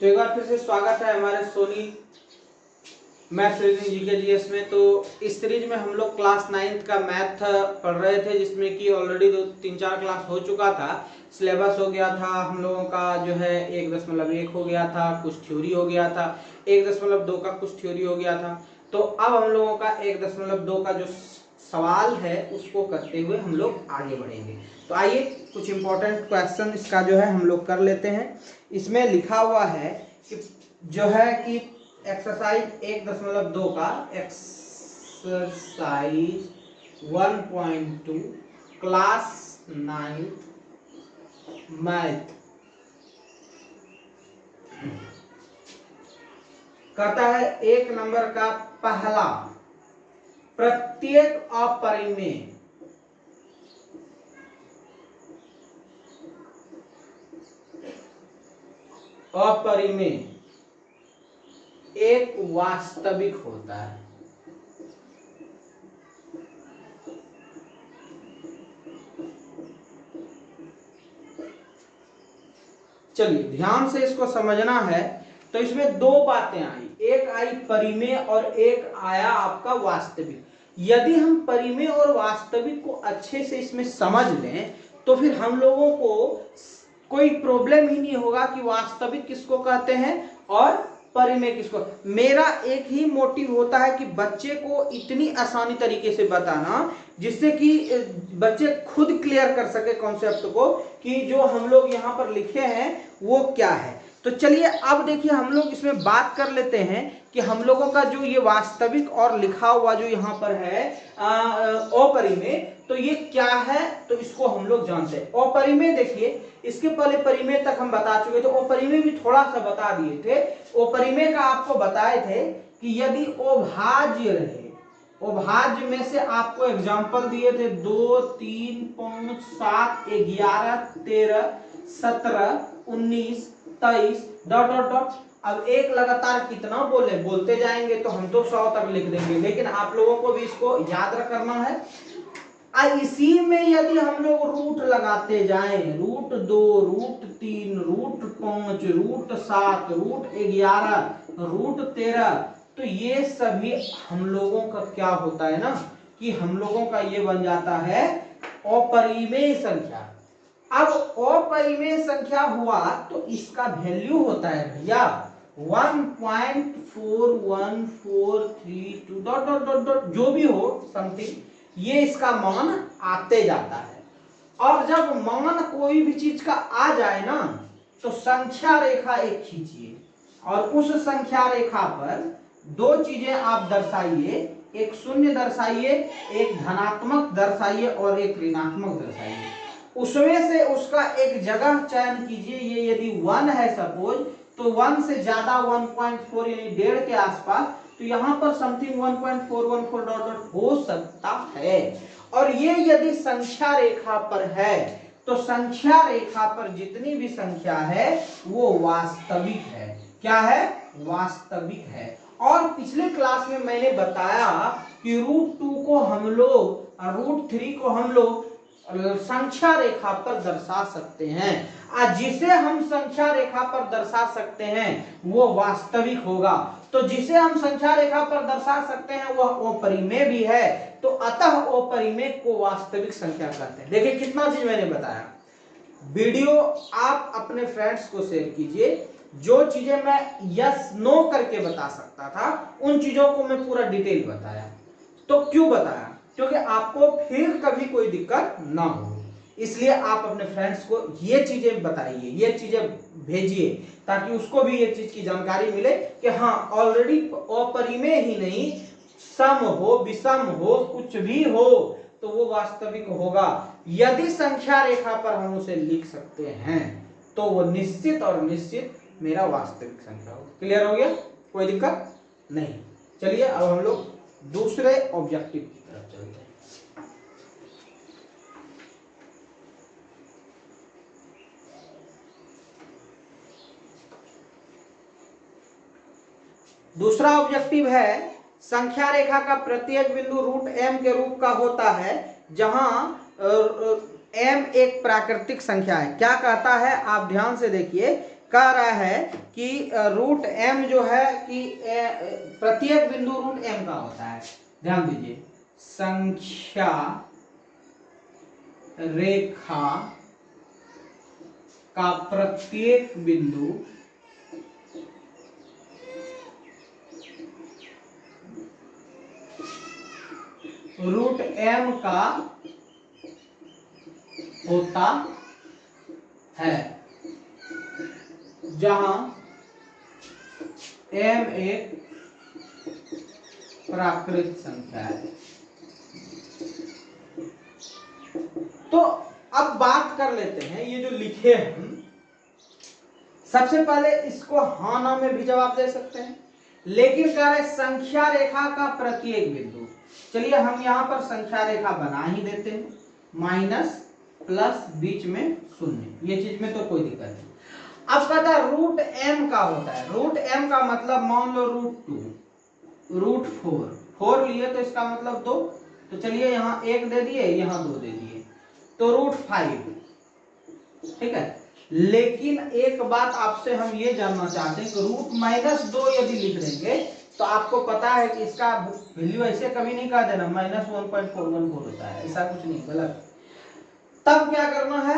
तो एक बार फिर से स्वागत है हमारे Soni math reasoning GK GS में। तो इस सीरीज में हम लोग क्लास 9th का मैथ पढ़ रहे थे, जिसमें कि ऑलरेडी 2-3-4 क्लास हो चुका था। सिलेबस हो गया था हम लोगों का जो है 1.1 हो गया था, कुछ थ्योरी हो गया था, 1.2 का कुछ थ्योरी हो गया था। तो अब हम लोगों का 1.2 का जो सवाल है उसको करते हुए हम लोग आगे बढ़ेंगे। तो आइए कुछ इंपॉर्टेंट क्वेश्चन इसका जो है हम लोग कर लेते हैं। इसमें लिखा हुआ है कि जो है कि एक्सरसाइज 1.2 का एक्सरसाइज 1.2 क्लास 9 मैथ कहता है 1 नंबर का पहला, प्रत्येक अपरिमेय एक वास्तविक होता है। चलिए ध्यान से इसको समझना है। तो इसमें दो बातें आई, एक आई परिमेय और एक आया आपका वास्तविक। यदि हम परिमेय और वास्तविक को अच्छे से इसमें समझ लें तो फिर हम लोगों को कोई प्रॉब्लम ही नहीं होगा कि वास्तविक किसको कहते हैं और परिमेय किसको। मेरा एक ही मोटिव होता है कि बच्चे को इतनी आसानी तरीके से बताना जिससे कि बच्चे खुद क्लियर कर सके कॉन्सेप्ट को कि जो हम लोग यहाँ पर लिखे हैं वो क्या है। तो चलिए अब देखिए हम लोग इसमें बात कर लेते हैं कि हम लोगों का जो ये वास्तविक और लिखा हुआ जो यहाँ पर है अपरिमेय, तो ये क्या है तो इसको हम लोग जानते हैं। अपरिमेय देखिए, इसके पहले परिमेय तक हम बता चुके थे, अपरिमेय भी थोड़ा सा बता दिए थे। अपरिमेय का आपको बताए थे कि यदि अभाज्य रहे, अभाज्य में से आपको एग्जांपल दिए थे 2, 3, 5, 7, 11, 13, 17, 19, 23 डॉट डॉट डॉट। अब एक लगातार कितना बोलते जाएंगे तो हम तो 100 तक लिख देंगे, लेकिन आप लोगों को भी इसको याद करना है। इसी में यदि हम लोग रूट लगाते जाएं, √2, √3, √5, √7, √11, √13, तो ये सभी हम लोगों का क्या होता है ना कि हम लोगों का ये बन जाता है अपरिमेय संख्या। अब अपरिमेय संख्या हुआ तो इसका वैल्यू होता है भैया 1.4142 डॉट डॉट डॉट डॉट, जो भी हो समथिंग, ये इसका मान आते जाता है। और जब मान कोई भी चीज का आ जाए ना तो संख्या रेखा एक खींचिए और उस संख्या रेखा पर दो चीजें आप दर्शाइए, एक शून्य दर्शाइए, एक धनात्मक दर्शाइए और एक ऋणात्मक दर्शाइए। उसमें से उसका एक जगह चयन कीजिए। ये यदि 1 है सपोज, तो 1 से ज्यादा 1.4 यानी 1.5 के आसपास, तो यहाँ पर समथिंग 1.414 डॉट डॉट हो सकता है। और ये यदि संख्या रेखा पर है तो संख्या रेखा पर जितनी भी संख्या है वो वास्तविक है। क्या है? वास्तविक है। और पिछले क्लास में मैंने बताया कि √2 को हम लोग और √3 को हम लोग संख्या रेखा पर दर्शा सकते हैं। जिसे हम संख्या रेखा पर दर्शा सकते हैं वो वास्तविक होगा। तो जिसे हम संख्या रेखा पर दर्शा सकते हैं वह अपरिमेय भी है, तो अतः अपरिमेय को वास्तविक संख्या कहते हैं। देखिए कितना चीज मैंने बताया। वीडियो आप अपने फ्रेंड्स को शेयर कीजिए। जो चीजें मैं यस नो करके बता सकता था उन चीजों को मैं पूरा डिटेल बताया। तो क्यों बताया? क्योंकि आपको फिर कभी कोई दिक्कत ना हो, इसलिए आप अपने फ्रेंड्स को ये चीजें बताइए, ये चीजें भेजिए, ताकि उसको भी ये चीज की जानकारी मिले कि हाँ ऑलरेडी अपरिमेय ही नहीं, सम हो, विषम हो, कुछ भी हो तो वो वास्तविक होगा। यदि संख्या रेखा पर हम उसे लिख सकते हैं तो वो निश्चित और निश्चित मेरा वास्तविक संख्या होगा। क्लियर हो गया? कोई दिक्कत नहीं। चलिए अब हम लोग दूसरे ऑब्जेक्टिव की तरफ चलते हैं। दूसरा ऑब्जेक्टिव है संख्या रेखा का प्रत्येक बिंदु √m के रूप का होता है, जहां m एक प्राकृतिक संख्या है। क्या कहता है आप ध्यान से देखिए कह रहा है कि रूट m जो है कि प्रत्येक बिंदु रूट m का होता है। ध्यान दीजिए, संख्या रेखा का प्रत्येक बिंदु रूट m का होता है, जहां m एक प्राकृत संख्या है। तो अब बात कर लेते हैं, ये जो लिखे हैं, सबसे पहले इसको हाँ ना में भी जवाब दे सकते हैं, लेकिन कह रहे संख्या रेखा का प्रत्येक बिंदु। चलिए हम यहां पर संख्या रेखा बना ही देते हैं, माइनस प्लस बीच में शून्य, ये चीज में तो कोई दिक्कत नहीं। अब कहता है रूट m का होता है, रूट m का मतलब मान लो रूट 2, रूट 4 लिए तो इसका मतलब 2, तो चलिए यहाँ 1 दे दिए, यहाँ 2 दे दिए, तो रूट 5। ठीक है, लेकिन एक बात आपसे हम ये जानना चाहते हैं कि रूट -2 यदि लिख देंगे तो आपको पता है कि इसका वैल्यू ऐसे कभी नहीं कह देना -1.414 होता है, ऐसा कुछ नहीं, गलत। तब क्या करना है,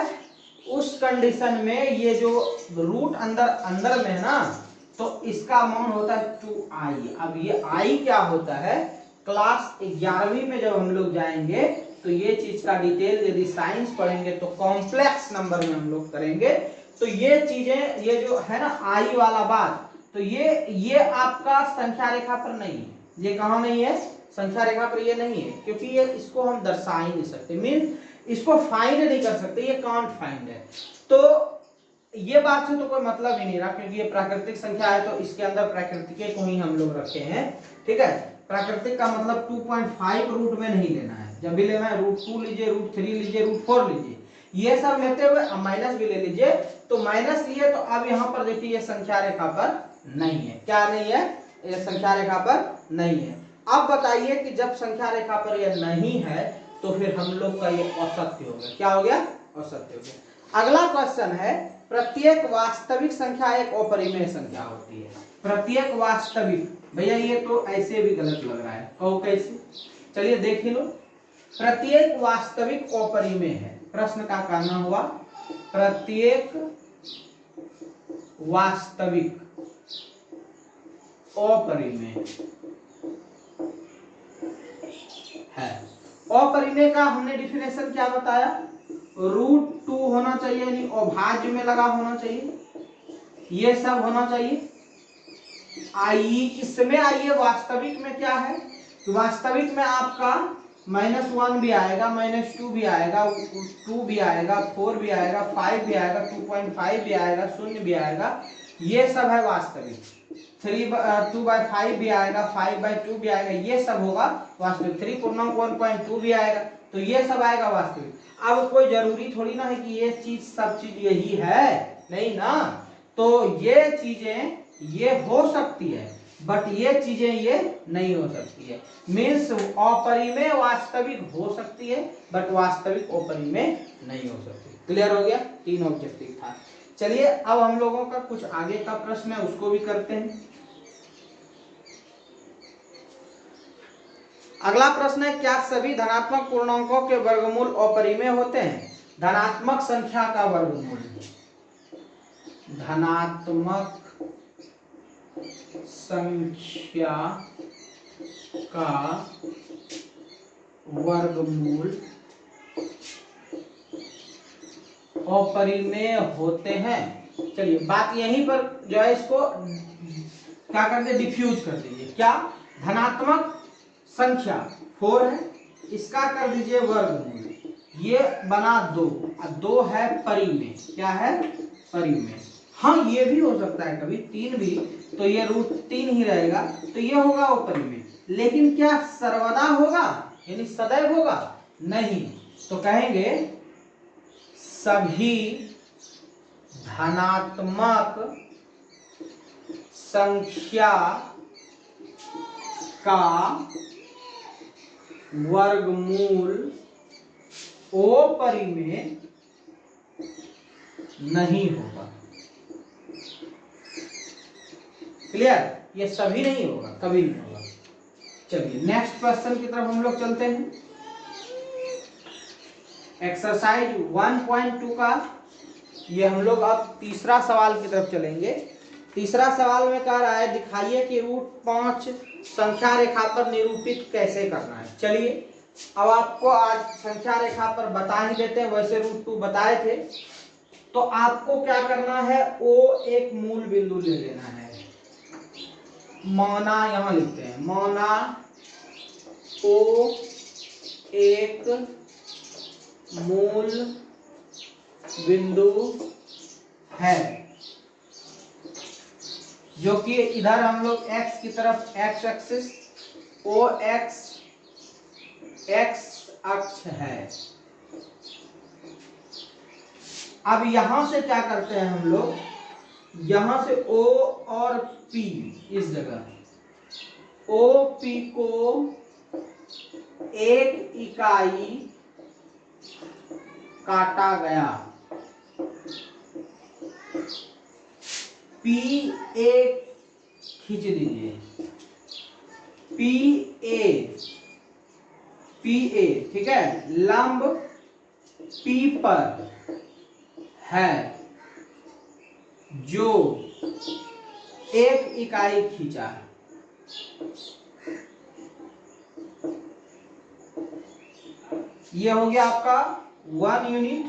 उस कंडीशन में ये जो रूट अंदर में है ना, तो इसका मान होता है 2i। अब ये i क्या होता है, क्लास 11वीं में जब हम लोग जाएंगे तो ये चीज का डिटेल यदि साइंस पढ़ेंगे तो कॉम्प्लेक्स नंबर में हम लोग करेंगे, तो ये चीजें, ये जो है ना i वाला बात, तो ये आपका संख्या रेखा पर नहीं है। ये कहाँ नहीं है, संख्या रेखा पर ये नहीं है, क्योंकि ये इसको हम दर्शा ही नहीं सकते, मीन इसको फाइंड नहीं कर सकते, ये कांट फाइंड है। तो ये बात से तो कोई मतलब ही नहीं रहा, क्योंकि ये प्राकृतिक संख्या है तो इसके अंदर प्राकृतिक को ही हम लोग रखे हैं। ठीक है, प्राकृतिक का मतलब 2.5 रूट में नहीं लेना है, जब भी लेना है रूट 2 लीजिए, रूट 3 लीजिए, रूट 4 लीजिए, ये सब लेते हुए माइनस भी ले लीजिए। तो माइनस लिए तो अब यहाँ पर देखिए ये संख्या रेखा पर नहीं है, क्या नहीं है, ये संख्या रेखा पर नहीं है। अब बताइए कि जब संख्या रेखा पर यह नहीं है तो फिर हम लोग का ये असत्य हो गया, क्या हो गया, असत्य हो गया। अगला क्वेश्चन है, प्रत्येक वास्तविक संख्या एक अपरिमेय संख्या होती है। प्रत्येक वास्तविक, भैया ये तो ऐसे भी गलत लग रहा है, कहो कैसे, चलिए देख ही लो। प्रत्येक वास्तविक अपरिमेय है, प्रश्न का कहना हुआ प्रत्येक वास्तविक अपरिमेय है। अपरिमेय का हमने डिफिनेशन क्या बताया, रूट 2 होना चाहिए, यानी अभाज्य में लगा होना चाहिए, ये सब होना चाहिए। आइए इसमें, आइए वास्तविक में क्या है, वास्तविक में आपका -1 भी आएगा, -2 भी आएगा, 2 भी आएगा, 4 भी आएगा, 5 भी आएगा, 2.5 भी आएगा, 0 भी आएगा, ये सब है वास्तविक। 2/5 भी आएगा, 5/2 भी आएगा, ये सब होगा वास्तविक। 3.1.2 भी आएगा, तो ये सब आएगा वास्तविक। अब कोई जरूरी थोड़ी ना है कि ये चीज सब चीज यही है, नहीं ना, तो ये चीजें ये हो सकती है, बट ये चीजें ये नहीं हो सकती है। मीन्स अपरिमेय वास्तविक हो सकती है, बट वास्तविक अपरिमेय नहीं हो सकती। क्लियर हो गया, 3 ऑब्जेक्टिव था। चलिए अब हम लोगों का कुछ आगे का प्रश्न है, उसको भी करते हैं। अगला प्रश्न है, क्या सभी धनात्मक पूर्णांकों के वर्गमूल अपरिमेय होते हैं। धनात्मक संख्या का वर्गमूल, धनात्मक संख्या का वर्गमूल अपरिमेय होते हैं। चलिए बात यहीं पर जो है इसको क्या करते, डिफ्यूज कर दीजिए। क्या, धनात्मक संख्या 4 है, इसका कर दीजिए वर्गमूल, ये बना 2, और 2 है परिमेय, क्या है, परिमेय। हाँ ये भी हो सकता है कभी 3 भी, तो ये रूट 3 ही रहेगा, तो ये होगा अपरिमेय। लेकिन क्या सर्वदा होगा, यानी सदैव होगा, नहीं, तो कहेंगे सभी धनात्मक संख्या का वर्गमूल अपरिमेय नहीं होगा। क्लियर? ये सभी नहीं होगा, कभी नहीं होगा। चलिए नेक्स्ट क्वेश्चन की तरफ हम लोग चलते हैं। एक्सरसाइज 1.2 का ये हम लोग अब तीसरा सवाल की तरफ चलेंगे। तीसरा सवाल में कह रहा है दिखाइए कि √5 संख्या रेखा पर निरूपित कैसे करना है। चलिए अब आपको आज संख्या रेखा पर बता ही देते हैं, वैसे √2 बताए थे। तो आपको क्या करना है, ओ एक मूल बिंदु ले लेना है। मौना यहां लिखते हैं, मौना ओ एक मूल बिंदु है, जो कि इधर हम लोग x की तरफ x एक्सिस ओ x अक्ष है। अब यहां से क्या करते हैं हम लोग, यहां से O और P, इस जगह OP को एक इकाई काटा गया, PA खींच दीजिए, PA ठीक है, लंब P पर है जो एक इकाई खींचा है। ये हो गया आपका 1 यूनिट,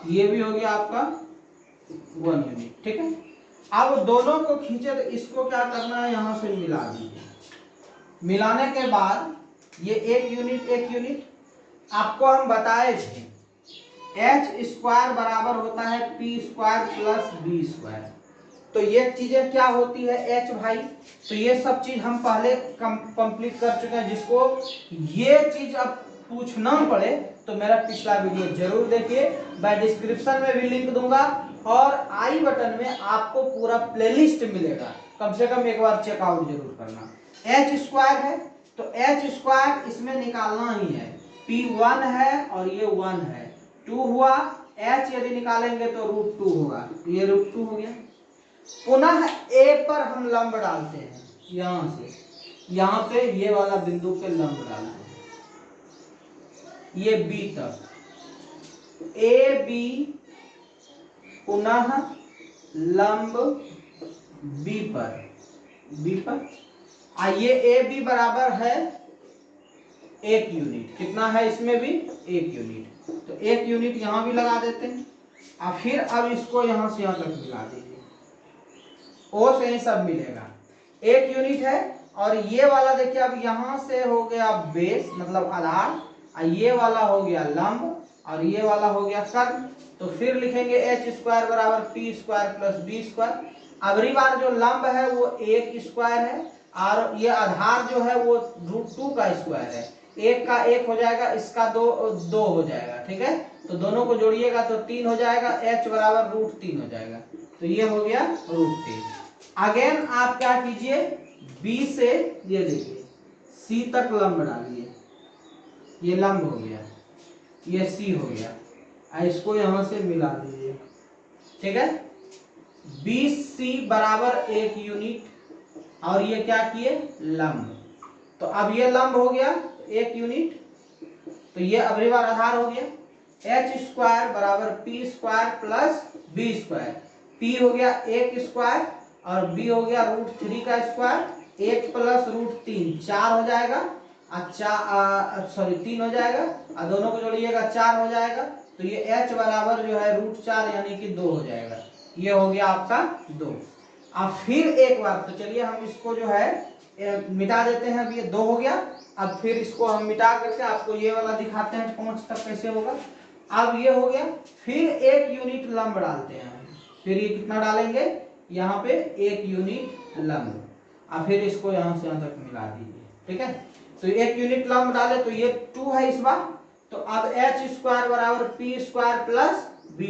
ये भी हो गया आपका 1 यूनिट, ठीक है। अब दोनों को खींचे तो इसको क्या करना है, यहां से मिला दीजिए। मिलाने के बाद ये 1 यूनिट आपको हम बताए थे h² बराबर होता है p² प्लस b²। तो ये चीजें क्या होती है h भाई, तो ये सब चीज हम पहले कंप्लीट कर चुके हैं। जिसको ये चीज अब पूछना पड़े तो मेरा पिछला वीडियो जरूर देखिए, मैं डिस्क्रिप्शन में भी लिंक दूंगा और आई बटन में आपको पूरा प्लेलिस्ट मिलेगा, कम से कम एक बार चेकआउट जरूर करना। h² है तो h² इसमें निकालना ही है, p1 है और ये 1 है, 2 हुआ, h यदि निकालेंगे तो √2 होगा, ये √2 हो गया। पुनः a पर हम लंब डालते हैं, यहां से यहां पे ये वाला बिंदु पे लंब डालते हैं, ये b तक AB पुनः लंब b पर ये AB बराबर है 1 यूनिट। कितना है इसमें भी 1 यूनिट, तो 1 यूनिट यहां भी लगा देते हैं। और फिर अब इसको यहां से यहां तक मिला दीजिए, O से ही सब मिलेगा, 1 यूनिट है। और ये वाला देखिए अब यहां से हो गया बेस मतलब आधार, ये वाला हो गया लंब और ये वाला हो गया कर्ण। तो फिर लिखेंगे h² बराबर p² प्लस b²। अगली बार जो लंब है वो 1² है और ये आधार जो है वो √2 का स्क्वायर है, 1 का 1 हो जाएगा, इसका 2 हो जाएगा, ठीक है। तो दोनों को जोड़िएगा तो 3 हो जाएगा, h बराबर √3 हो जाएगा, तो ये हो गया √3। अगेन आप क्या कीजिए, B से ये देखिए C तक लंब डालिए, ये लंब हो गया, ये C हो गया, इसको यहां से मिला दीजिए, ठीक है। BC बराबर 1 यूनिट और ये क्या किए लंब, तो अब ये लंब हो गया 1 यूनिट, तो ये अगली बार आधार हो गया, h² बराबर p² प्लस b²। p हो गया 1² और b हो गया √3 का स्क्वायर, 1 प्लस √3 4 हो जाएगा, 3 हो जाएगा, और दोनों को जोड़िएगा 4 हो जाएगा, तो ये h बराबर जो है √4 यानी कि 2 हो जाएगा, ये हो गया आपका 2। अब फिर एक बार तो चलिए हम इसको जो है मिटा देते हैं, अब ये 2 हो गया। अब फिर इसको हम मिटा करके आपको ये वाला दिखाते हैं 5 तक कैसे होगा। अब ये हो गया, फिर 1 यूनिट लंब डालते हैं, फिर ये कितना डालेंगे यहाँ पे 1 यूनिट लंब, और फिर इसको यहाँ से यहाँ तक मिला दीजिए, ठीक है। तो 1 यूनिट लंब डाले तो ये 2 है इस बार, तो अब h² बराबर p² प्लस b²,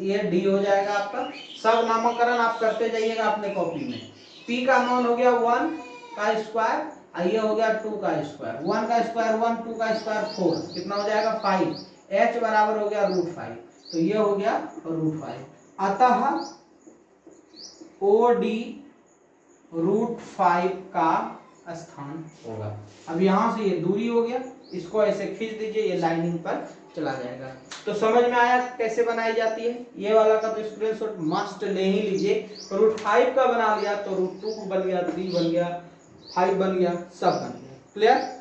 ये d हो जाएगा आपका। सब नामकरण आप करते जाइएगा अपने कॉपी में। p का मान हो गया 1 का स्क्वायर, ये हो गया 2 का स्क्वायर, 1 का स्क्वायर 1, 2 का स्क्वायर 4, कितना हो जाएगा 5, h बराबर हो गया √5, तो ये हो गया √5। अतः OD √5 का स्थान होगा। अब यहाँ से ये दूरी हो गया, इसको ऐसे खींच दीजिए, ये लाइनिंग पर चला जाएगा। तो समझ में आया कैसे बनाई जाती है। ये वाला का तो स्क्रीनशॉट मस्ट ले ही लीजिए। √5 का बना लिया तो √2 बन गया, 3 बन गया, 5 बन गया, सब बन गया। क्लियर?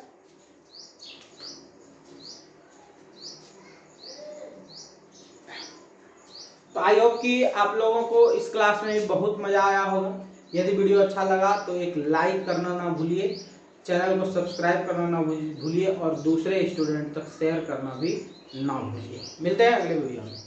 तो आई होप कि आप लोगों को इस क्लास में बहुत मजा आया होगा। यदि वीडियो अच्छा लगा तो एक लाइक करना ना भूलिए, चैनल को सब्सक्राइब करना ना भूलिए और दूसरे स्टूडेंट तक शेयर करना भी ना भूलिए। मिलते हैं अगले वीडियो में।